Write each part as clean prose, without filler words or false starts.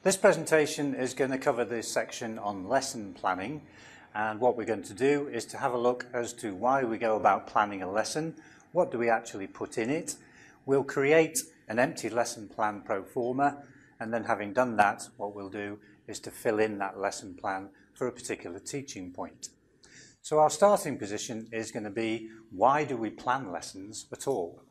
This presentation is going to cover this section on lesson planning, and what we're going to do is to have a look as to why we go about planning a lesson, what do we actually put in it. We'll create an empty lesson plan pro forma, and then having done that, what we'll do is to fill in that lesson plan for a particular teaching point. So our starting position is going to be, why do we plan lessons at all?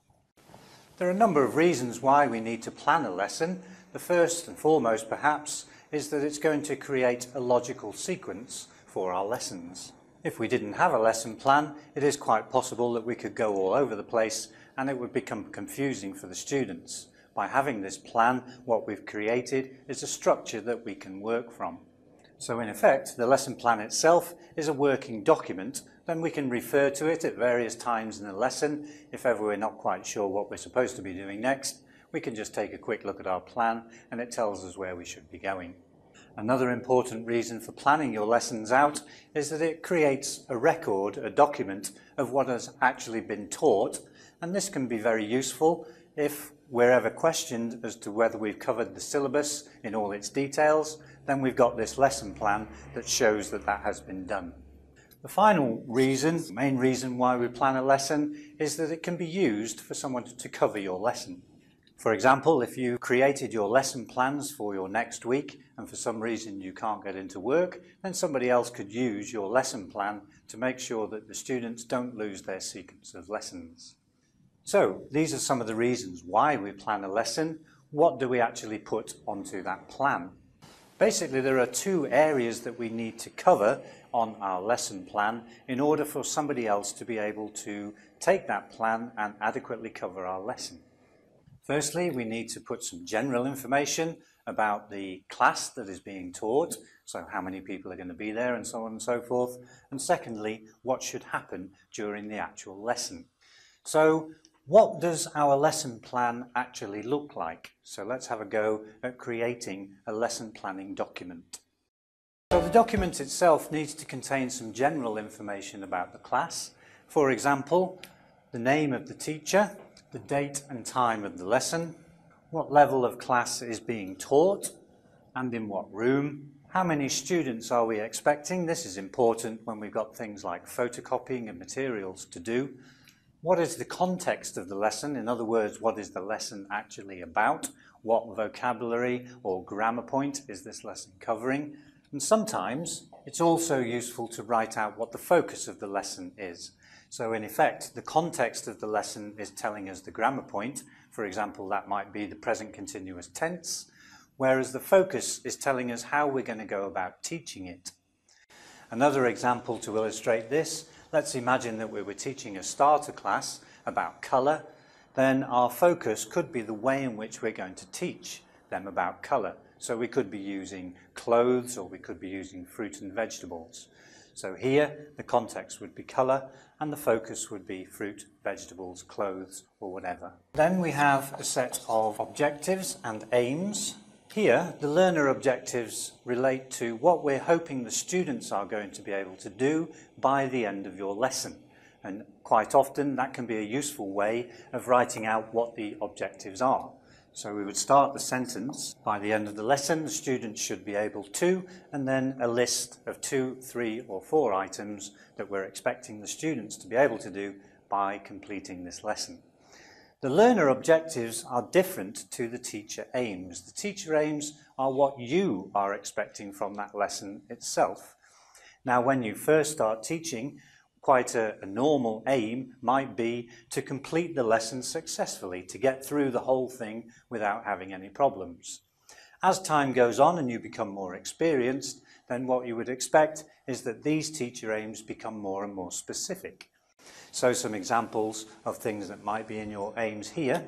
There are a number of reasons why we need to plan a lesson. The first and foremost, perhaps, is that it's going to create a logical sequence for our lessons. If we didn't have a lesson plan, it is quite possible that we could go all over the place and it would become confusing for the students. By having this plan, what we've created is a structure that we can work from. So in effect, the lesson plan itself is a working document. Then we can refer to it at various times in the lesson. If ever we're not quite sure what we're supposed to be doing next, we can just take a quick look at our plan and it tells us where we should be going. Another important reason for planning your lessons out is that it creates a record, a document of what has actually been taught, and this can be very useful if we're ever questioned as to whether we've covered the syllabus in all its details. Then we've got this lesson plan that shows that that has been done. The final reason, the main reason why we plan a lesson, is that it can be used for someone to cover your lesson. For example, if you created your lesson plans for your next week and for some reason you can't get into work, then somebody else could use your lesson plan to make sure that the students don't lose their sequence of lessons. So these are some of the reasons why we plan a lesson. What do we actually put onto that plan? Basically, there are two areas that we need to cover on our lesson plan in order for somebody else to be able to take that plan and adequately cover our lesson. Firstly, we need to put some general information about the class that is being taught, so how many people are going to be there and so on and so forth. And secondly, what should happen during the actual lesson. So what does our lesson plan actually look like? So let's have a go at creating a lesson planning document. So the document itself needs to contain some general information about the class. For example, the name of the teacher, the date and time of the lesson, what level of class is being taught and in what room, how many students are we expecting. This is important when we've got things like photocopying and materials to do. What is the context of the lesson? In other words, what is the lesson actually about? What vocabulary or grammar point is this lesson covering? And sometimes it's also useful to write out what the focus of the lesson is. So in effect, the context of the lesson is telling us the grammar point. For example, that might be the present continuous tense, whereas the focus is telling us how we're going to go about teaching it. Another example to illustrate this, let's imagine that we were teaching a starter class about colour. Then our focus could be the way in which we're going to teach them about colour. So we could be using clothes or we could be using fruit and vegetables. So here the context would be colour and the focus would be fruit, vegetables, clothes or whatever. Then we have a set of objectives and aims. Here the learner objectives relate to what we're hoping the students are going to be able to do by the end of your lesson. And quite often that can be a useful way of writing out what the objectives are. So we would start the sentence, by the end of the lesson the students should be able to, and then a list of 2, 3 or 4 items that we're expecting the students to be able to do by completing this lesson. The learner objectives are different to the teacher aims. The teacher aims are what you are expecting from that lesson itself. Now when you first start teaching, quite a normal aim might be to complete the lesson successfully, to get through the whole thing without having any problems. As time goes on and you become more experienced, then what you would expect is that these teacher aims become more and more specific. So some examples of things that might be in your aims here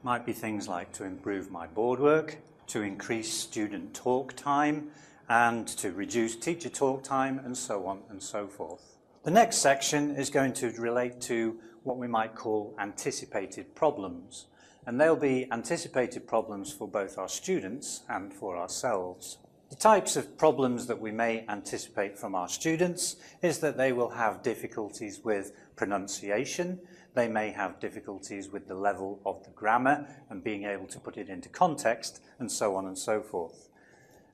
might be things like to improve my board work, to increase student talk time, and to reduce teacher talk time, and so on and so forth. The next section is going to relate to what we might call anticipated problems, and they'll be anticipated problems for both our students and for ourselves. The types of problems that we may anticipate from our students is that they will have difficulties with pronunciation, they may have difficulties with the level of the grammar and being able to put it into context, and so on and so forth.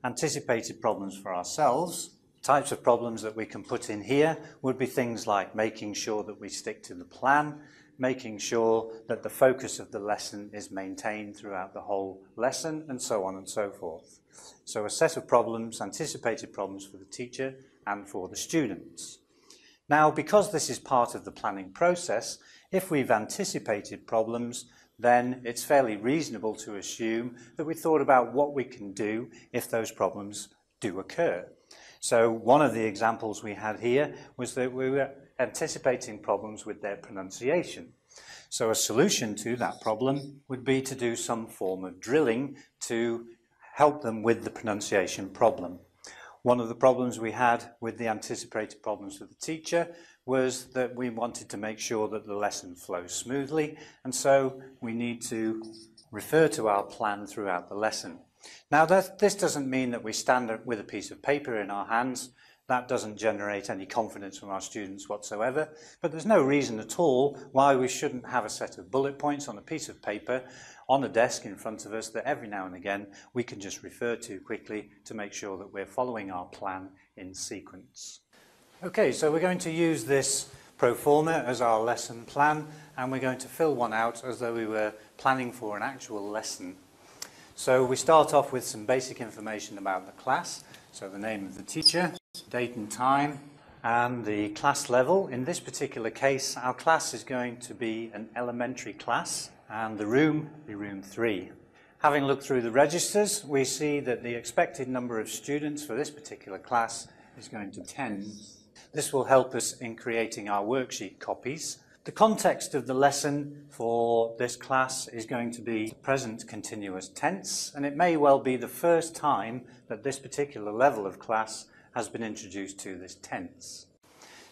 anticipated problems for ourselves. Types of problems that we can put in here would be things like making sure that we stick to the plan, making sure that the focus of the lesson is maintained throughout the whole lesson, and so on and so forth. So a set of problems, anticipated problems for the teacher and for the students. Now, because this is part of the planning process, if we've anticipated problems, then it's fairly reasonable to assume that we thought about what we can do if those problems do occur. So one of the examples we had here was that we were anticipating problems with their pronunciation. So a solution to that problem would be to do some form of drilling to help them with the pronunciation problem. One of the problems we had with the anticipated problems for the teacher was that we wanted to make sure that the lesson flows smoothly, and so we need to refer to our plan throughout the lesson. Now, this doesn't mean that we stand with a piece of paper in our hands. That doesn't generate any confidence from our students whatsoever, but there's no reason at all why we shouldn't have a set of bullet points on a piece of paper on a desk in front of us that every now and again we can just refer to quickly to make sure that we're following our plan in sequence. Okay, so we're going to use this pro forma as our lesson plan, and we're going to fill one out as though we were planning for an actual lesson. So we start off with some basic information about the class, so the name of the teacher, date and time, and the class level. In this particular case, our class is going to be an elementary class, and the room will be room 3. Having looked through the registers, we see that the expected number of students for this particular class is going to be 10. This will help us in creating our worksheet copies. The context of the lesson for this class is going to be the present continuous tense, and it may well be the first time that this particular level of class has been introduced to this tense.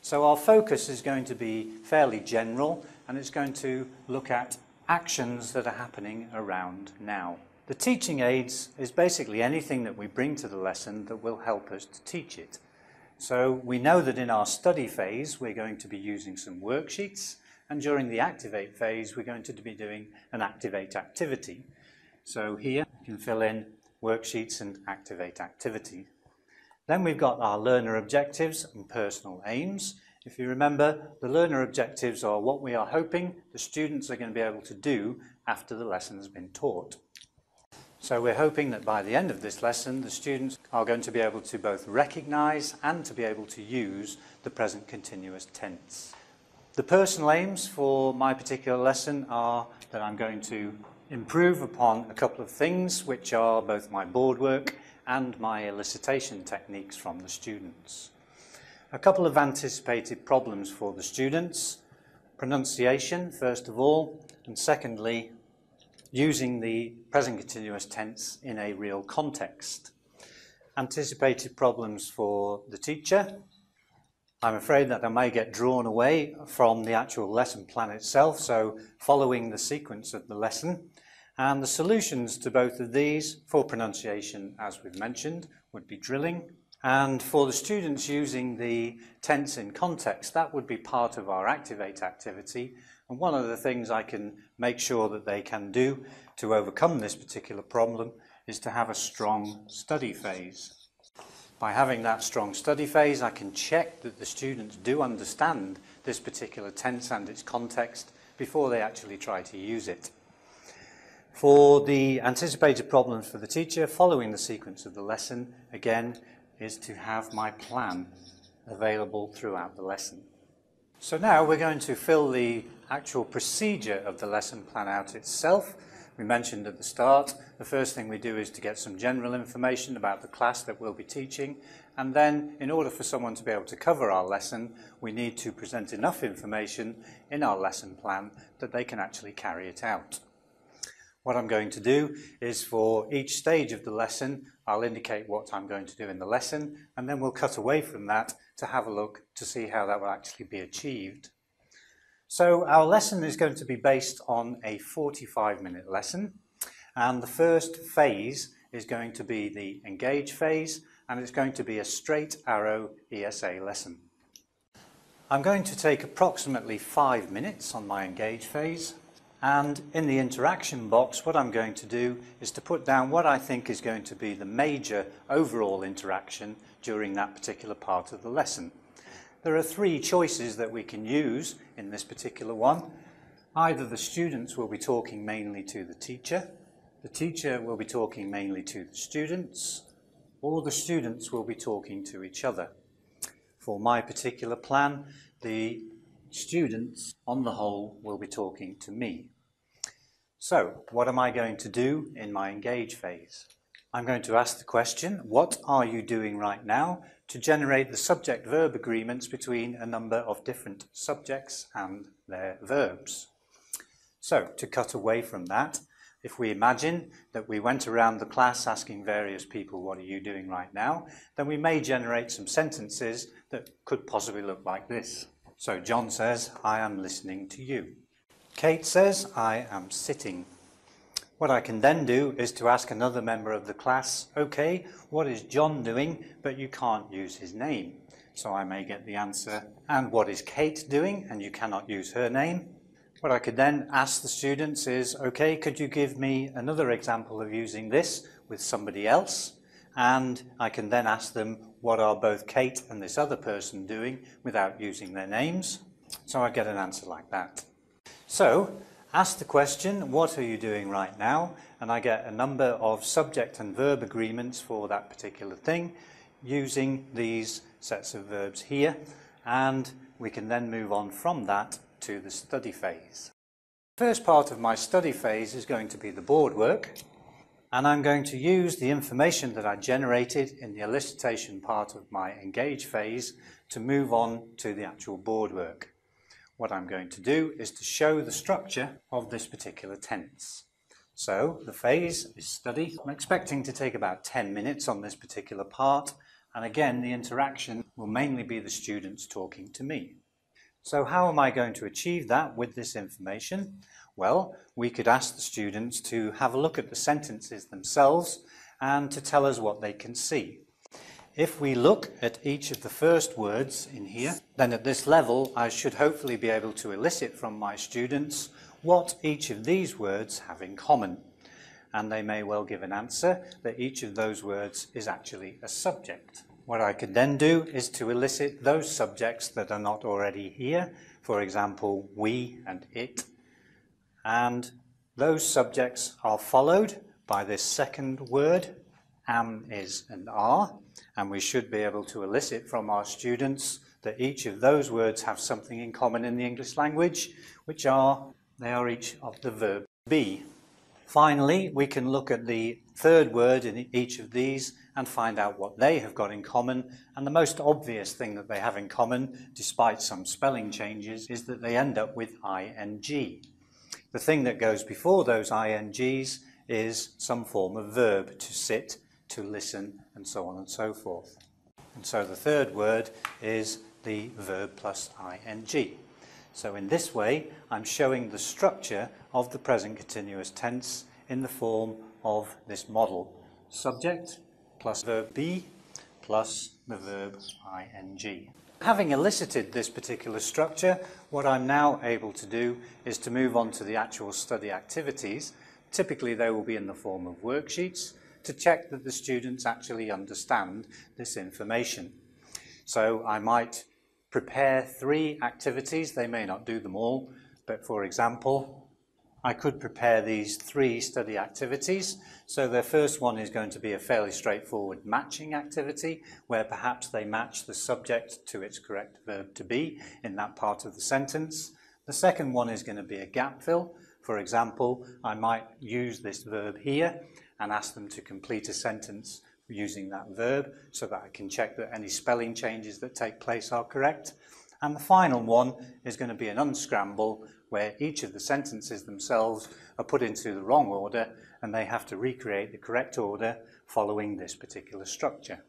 So our focus is going to be fairly general, and it's going to look at actions that are happening around now. The teaching aids is basically anything that we bring to the lesson that will help us to teach it. So we know that in our study phase we're going to be using some worksheets, and during the activate phase we're going to be doing an activate activity. So here you can fill in worksheets and activate activity. Then we've got our learner objectives and personal aims. If you remember, the learner objectives are what we are hoping the students are going to be able to do after the lesson has been taught. So we're hoping that by the end of this lesson, the students are going to be able to both recognise and to be able to use the present continuous tense. The personal aims for my particular lesson are that I'm going to improve upon a couple of things, which are both my board work and my elicitation techniques from the students. A couple of anticipated problems for the students: pronunciation, first of all, and secondly, using the present continuous tense in a real context. Anticipated problems for the teacher. I'm afraid that I may get drawn away from the actual lesson plan itself, so following the sequence of the lesson. And the solutions to both of these, for pronunciation, as we've mentioned, would be drilling. And for the students using the tense in context, that would be part of our activate activity. And one of the things I can make sure that they can do to overcome this particular problem is to have a strong study phase. By having that strong study phase, I can check that the students do understand this particular tense and its context before they actually try to use it. For the anticipated problems for the teacher, following the sequence of the lesson, again, is to have my plan available throughout the lesson. So now we're going to fill the actual procedure of the lesson plan out itself. We mentioned at the start, the first thing we do is to get some general information about the class that we'll be teaching, and then in order for someone to be able to cover our lesson, we need to present enough information in our lesson plan that they can actually carry it out. What I'm going to do is, for each stage of the lesson, I'll indicate what I'm going to do in the lesson, and then we'll cut away from that to have a look to see how that will actually be achieved. So our lesson is going to be based on a 45-minute lesson, and the first phase is going to be the engage phase, and it's going to be a straight arrow ESA lesson. I'm going to take approximately 5 minutes on my engage phase, And in the interaction box, what I'm going to do is to put down what I think is going to be the major overall interaction during that particular part of the lesson. There are three choices that we can use in this particular one. Either the students will be talking mainly to the teacher will be talking mainly to the students, or the students will be talking to each other. For my particular plan, the students, on the whole, will be talking to me. So, what am I going to do in my engage phase? I'm going to ask the question, what are you doing right now, to generate the subject-verb agreements between a number of different subjects and their verbs. So, to cut away from that, if we imagine that we went around the class asking various people, what are you doing right now, then we may generate some sentences that could possibly look like this. So John says, I am listening to you. Kate says, I am sitting. What I can then do is to ask another member of the class, okay, what is John doing, but you can't use his name. So I may get the answer, and what is Kate doing, and you cannot use her name. What I could then ask the students is, okay, could you give me another example of using this with somebody else? And I can then ask them, what are both Kate and this other person doing without using their names? So I get an answer like that. So, ask the question, what are you doing right now? And I get a number of subject and verb agreements for that particular thing using these sets of verbs here. And we can then move on from that to the study phase. The first part of my study phase is going to be the board work, and I'm going to use the information that I generated in the elicitation part of my engage phase to move on to the actual board work. What I'm going to do is to show the structure of this particular tense. So the phase is study. I'm expecting to take about 10 minutes on this particular part, and again the interaction will mainly be the students talking to me. So how am I going to achieve that with this information? Well, we could ask the students to have a look at the sentences themselves and to tell us what they can see. If we look at each of the first words in here, then at this level I should hopefully be able to elicit from my students what each of these words have in common. And they may well give an answer that each of those words is actually a subject. What I could then do is to elicit those subjects that are not already here, for example, we and it, and those subjects are followed by this second word, am, is, and are, and we should be able to elicit from our students that each of those words have something in common in the English language, which are, they are each of the verb be. Finally, we can look at the third word in each of these and find out what they have got in common. And the most obvious thing that they have in common, despite some spelling changes, is that they end up with ing. The thing that goes before those ings is some form of verb, to sit, to listen, and so on and so forth. And so the third word is the verb plus ing. So in this way, I'm showing the structure of the present continuous tense in the form of this model. Subject plus verb be plus the verb ing. Having elicited this particular structure, what I'm now able to do is to move on to the actual study activities. Typically they will be in the form of worksheets to check that the students actually understand this information. So I might prepare 3 activities. They may not do them all, but for example, I could prepare these 3 study activities. So the first one is going to be a fairly straightforward matching activity, where perhaps they match the subject to its correct verb to be in that part of the sentence. The second one is going to be a gap fill. For example, I might use this verb here and ask them to complete a sentence using that verb so that I can check that any spelling changes that take place are correct. And the final one is going to be an unscramble, where each of the sentences themselves are put into the wrong order and they have to recreate the correct order following this particular structure.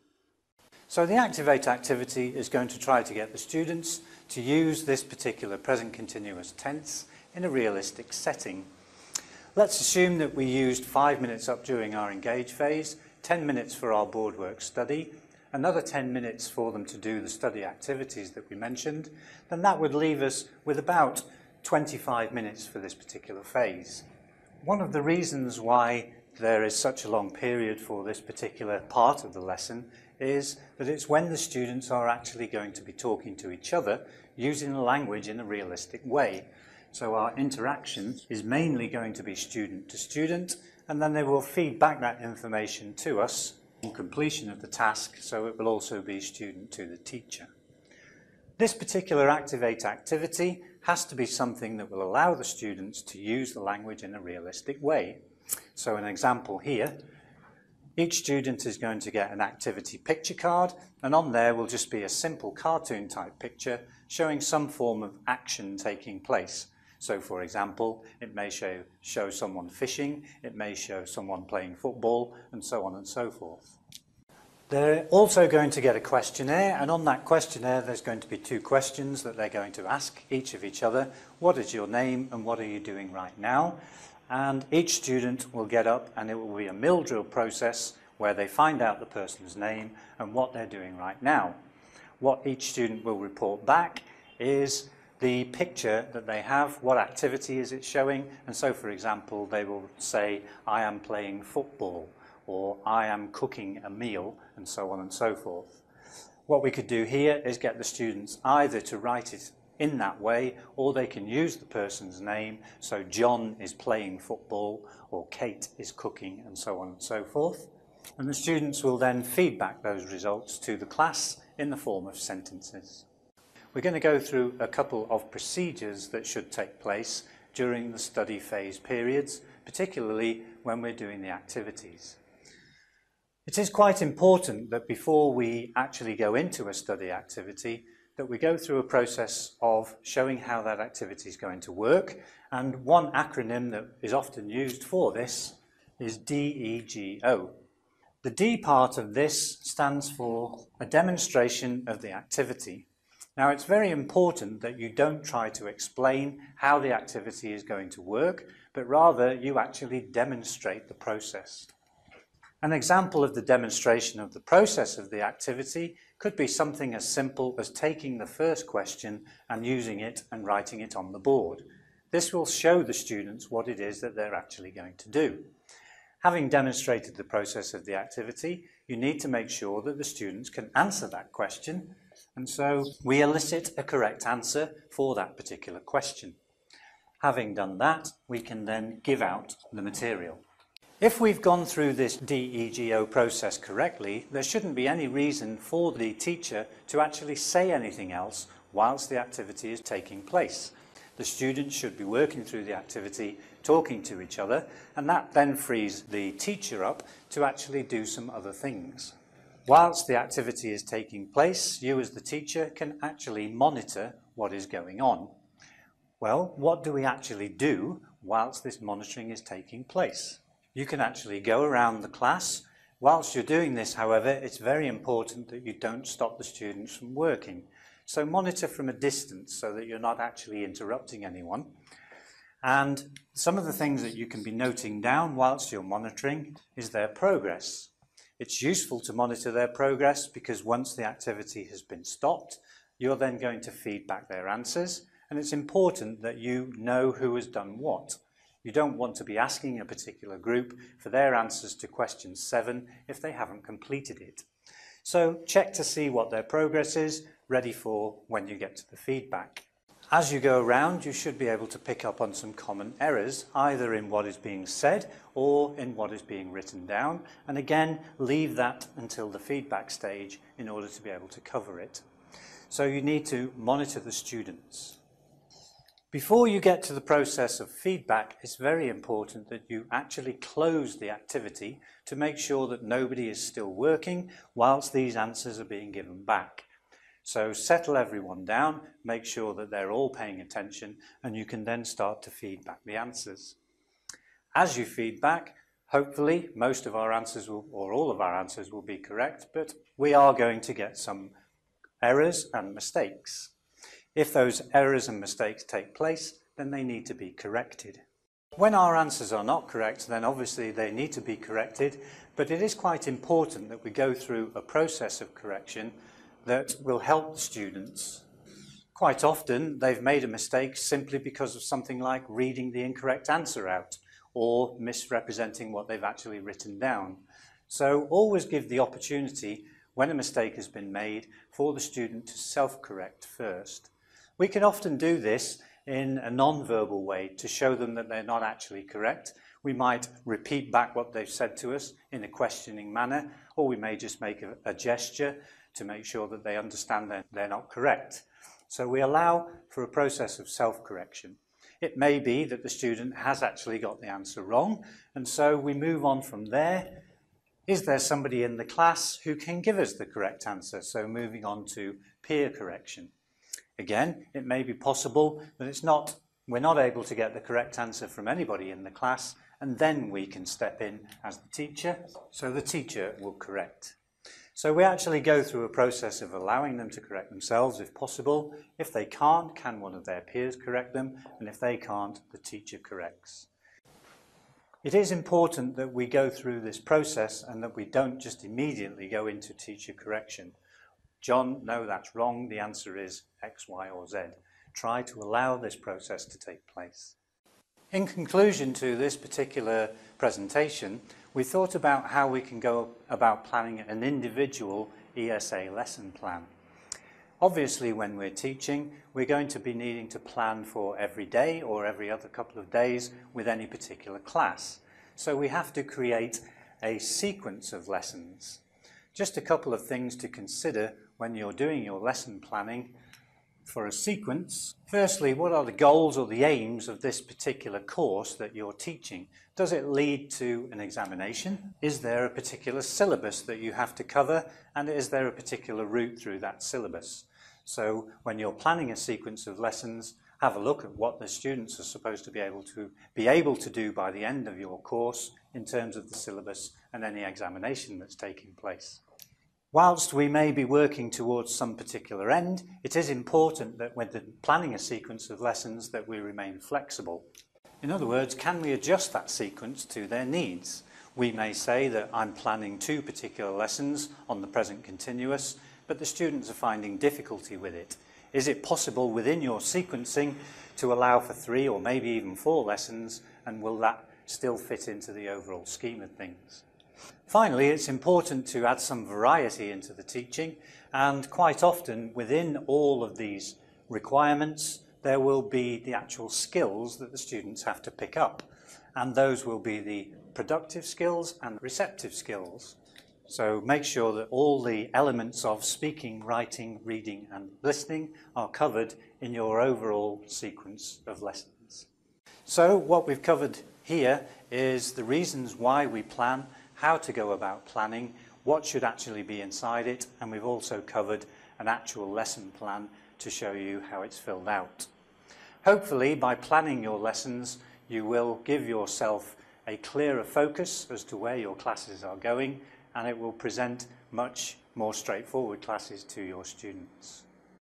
So the activate activity is going to try to get the students to use this particular present continuous tense in a realistic setting. Let's assume that we used 5 minutes up during our engage phase, 10 minutes for our board work study, another 10 minutes for them to do the study activities that we mentioned, then that would leave us with about 25 minutes for this particular phase. One of the reasons why there is such a long period for this particular part of the lesson is that it's when the students are actually going to be talking to each other using the language in a realistic way. So our interaction is mainly going to be student to student, and then they will feed back that information to us on completion of the task, so it will also be student to the teacher. This particular Activate activity has to be something that will allow the students to use the language in a realistic way. So an example here, each student is going to get an activity picture card, and on there will just be a simple cartoon type picture showing some form of action taking place. So for example, it may show someone fishing, it may show someone playing football, and so on and so forth. They're also going to get a questionnaire, and on that questionnaire there's going to be 2 questions that they're going to ask each of each other. What is your name and what are you doing right now? And each student will get up and it will be a mill drill process where they find out the person's name and what they're doing right now. What each student will report back is the picture that they have, what activity is it showing, and so for example they will say, I am playing football, or I am cooking a meal, and so on and so forth. What we could do here is get the students either to write it in that way, or they can use the person's name, so John is playing football, or Kate is cooking, and so on and so forth. And the students will then feed back those results to the class in the form of sentences. We're going to go through a couple of procedures that should take place during the study phase periods, particularly when we're doing the activities. It is quite important that before we actually go into a study activity, that we go through a process of showing how that activity is going to work, and one acronym that is often used for this is DEGO. The D part of this stands for a demonstration of the activity. Now it's very important that you don't try to explain how the activity is going to work, but rather you actually demonstrate the process. An example of the demonstration of the process of the activity could be something as simple as taking the first question and using it and writing it on the board. This will show the students what it is that they're actually going to do. Having demonstrated the process of the activity, you need to make sure that the students can answer that question, and so we elicit a correct answer for that particular question. Having done that, we can then give out the material. If we've gone through this DEGO process correctly, there shouldn't be any reason for the teacher to actually say anything else whilst the activity is taking place. The students should be working through the activity, talking to each other, and that then frees the teacher up to actually do some other things. Whilst the activity is taking place, you as the teacher can actually monitor what is going on. Well, what do we actually do whilst this monitoring is taking place? You can actually go around the class. Whilst you're doing this, however, it's very important that you don't stop the students from working. So monitor from a distance so that you're not actually interrupting anyone. And some of the things that you can be noting down whilst you're monitoring is their progress. It's useful to monitor their progress because once the activity has been stopped, you're then going to feed back their answers, and it's important that you know who has done what. You don't want to be asking a particular group for their answers to question 7 if they haven't completed it. So check to see what their progress is, ready for when you get to the feedback. As you go around, you should be able to pick up on some common errors, either in what is being said or in what is being written down, and again, leave that until the feedback stage in order to be able to cover it. So you need to monitor the students. Before you get to the process of feedback, it's very important that you actually close the activity to make sure that nobody is still working whilst these answers are being given back. So settle everyone down, make sure that they're all paying attention, and you can then start to feed back the answers. As you feed back, hopefully most of our answers will, or all of our answers will be correct, but we are going to get some errors and mistakes. If those errors and mistakes take place, then they need to be corrected. When our answers are not correct, then obviously they need to be corrected, but it is quite important that we go through a process of correction that will help the students Quite often they've made a mistake simply because of something like reading the incorrect answer out or misrepresenting what they've actually written down. So always give the opportunity when a mistake has been made for the student to self-correct first. We can often do this in a non-verbal way to show them that they're not actually correct. We might repeat back what they've said to us in a questioning manner, or we may just make a gesture to make sure that they understand that they're not correct. So we allow for a process of self-correction. It may be that the student has actually got the answer wrong, and so we move on from there. Is there somebody in the class who can give us the correct answer? So moving on to peer correction. Again, it may be possible that we're not able to get the correct answer from anybody in the class, and then we can step in as the teacher, so the teacher will correct. So we actually go through a process of allowing them to correct themselves if possible. If they can't, can one of their peers correct them? And if they can't, the teacher corrects. It is important that we go through this process and that we don't just immediately go into teacher correction. John, no, that's wrong. The answer is X, Y, or Z. Try to allow this process to take place. In conclusion to this particular presentation, we thought about how we can go about planning an individual ESA lesson plan. Obviously, when we're teaching, we're going to be needing to plan for every day or every other couple of days with any particular class. So we have to create a sequence of lessons. Just a couple of things to consider when you're doing your lesson planning for a sequence. Firstly, what are the goals or the aims of this particular course that you're teaching? Does it lead to an examination? Is there a particular syllabus that you have to cover? And is there a particular route through that syllabus? So when you're planning a sequence of lessons, have a look at what the students are supposed to be able to do by the end of your course in terms of the syllabus and any examination that's taking place. Whilst we may be working towards some particular end, it is important that when planning a sequence of lessons that we remain flexible. In other words, can we adjust that sequence to their needs? We may say that I'm planning 2 particular lessons on the present continuous, but the students are finding difficulty with it. Is it possible within your sequencing to allow for 3 or maybe even 4 lessons, and will that still fit into the overall scheme of things? Finally, it's important to add some variety into the teaching, and quite often within all of these requirements there will be the actual skills that the students have to pick up, and those will be the productive skills and receptive skills. So make sure that all the elements of speaking, writing, reading and listening are covered in your overall sequence of lessons. So what we've covered here is the reasons why we plan, how to go about planning, what should actually be inside it, and we've also covered an actual lesson plan to show you how it's filled out. Hopefully, by planning your lessons, you will give yourself a clearer focus as to where your classes are going, and it will present much more straightforward classes to your students.